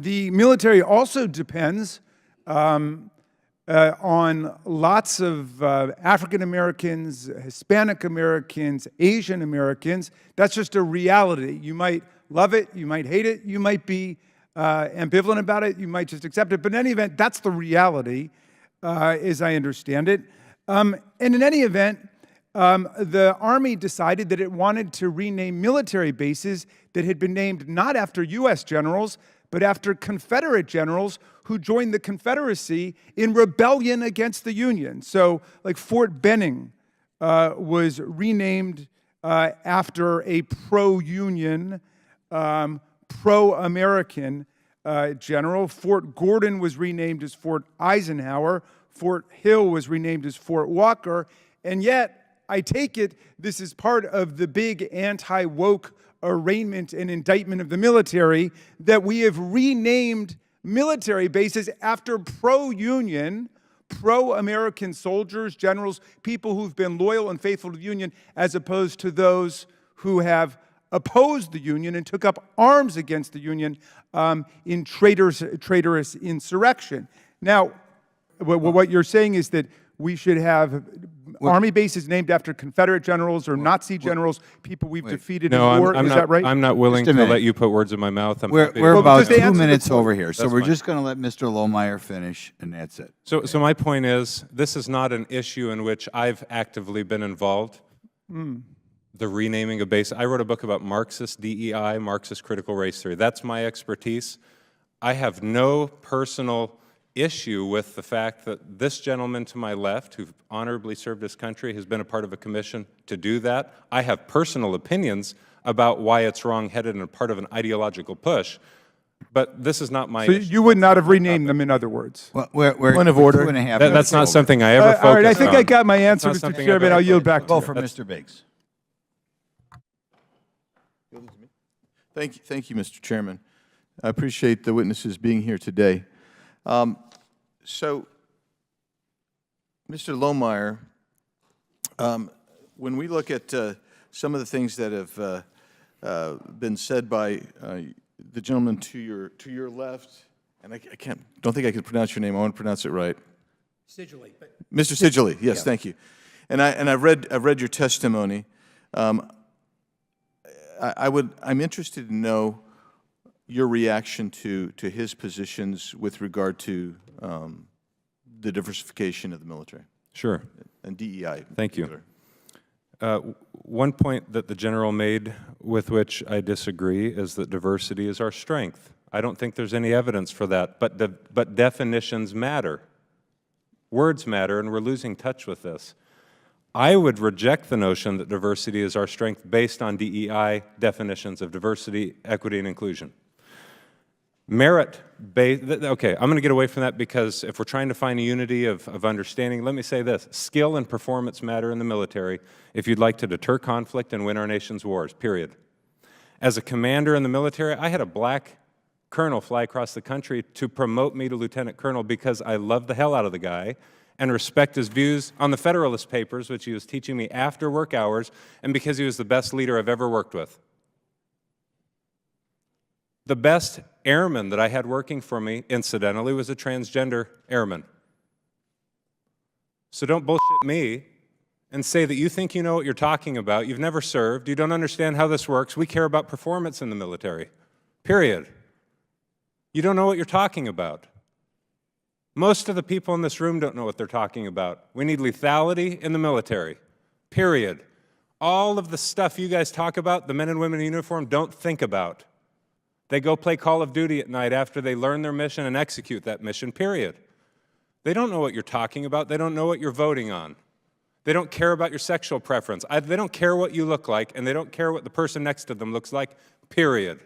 The military also depends on lots of African Americans, Hispanic Americans, Asian Americans. That's just a reality. You might love it, you might hate it, you might be ambivalent about it, you might just accept it. But in any event, that's the reality, as I understand it. And in any event, the Army decided that it wanted to rename military bases that had been named not after U.S. generals, but after Confederate generals who joined the Confederacy in rebellion against the Union. So, like Fort Benning was renamed after a pro-Union, pro-American general. Fort Gordon was renamed as Fort Eisenhower. Fort Hill was renamed as Fort Walker. And yet, I take it this is part of the big anti-woke arraignment and indictment of the military, that we have renamed military bases after pro-Union, pro-American soldiers, generals, people who've been loyal and faithful to the Union, as opposed to those who have opposed the Union and took up arms against the Union in traitorous insurrection. Now, what you're saying is that we should have Army bases named after Confederate generals or Nazi generals, people we've defeated in war. Is that right? I'm not willing to let you put words in my mouth. We're about 2 minutes over here, so we're just going to let Mr. Lohmeier finish, and that's it. So my point is, this is not an issue in which I've actively been involved. The renaming of base. I wrote a book about Marxist DEI, Marxist critical race theory. That's my expertise. I have no personal issue with the fact that this gentleman to my left, who honorably served his country, has been a part of a commission to do that. I have personal opinions about why it's wrong-headed and a part of an ideological push, but this is not my issue. You would not have renamed them, in other words? Well, we're Point of order. 2.5 minutes That's not over. something I ever focused on. All right, I think I got my answer, Mr. Chairman. I'll yield back to you. Go for Mr. Biggs. Thank you, Mr. Chairman. I appreciate the witnesses being here today. So, Mr. Lohmeier, when we look at some of the things that have been said by the gentleman to your left, and I don't think I can pronounce your name. I want to pronounce it right. Sidgley, but Mr. Sidgley, yes, yeah. Thank you. And I've read your testimony. I'm interested to know your reaction to his positions with regard to the diversification of the military. Sure. And DEI. Thank you. One point that the general made with which I disagree is that diversity is our strength. I don't think there's any evidence for that, but definitions matter. Words matter, and we're losing touch with this. I would reject the notion that diversity is our strength based on DEI definitions of diversity, equity, and inclusion. Merit-based, okay, I'm going to get away from that because if we're trying to find a unity of understanding, let me say this. Skill and performance matter in the military if you'd like to deter conflict and win our nation's wars, period. As a commander in the military, I had a black colonel fly across the country to promote me to lieutenant colonel because I loved the hell out of the guy and respect his views on the Federalist Papers, which he was teaching me after work hours, and because he was the best leader I've ever worked with. The best airman that I had working for me, incidentally, was a transgender airman. So don't bullshit me and say that you think you know what you're talking about. You've never served. You don't understand how this works. We care about performance in the military, period. You don't know what you're talking about. Most of the people in this room don't know what they're talking about. We need lethality in the military, period. All of the stuff you guys talk about, the men and women in uniform don't think about. They go play Call of Duty at night after they learn their mission and execute that mission, period. They don't know what you're talking about. They don't know what you're voting on. They don't care about your sexual preference. They don't care what you look like, and they don't care what the person next to them looks like, period.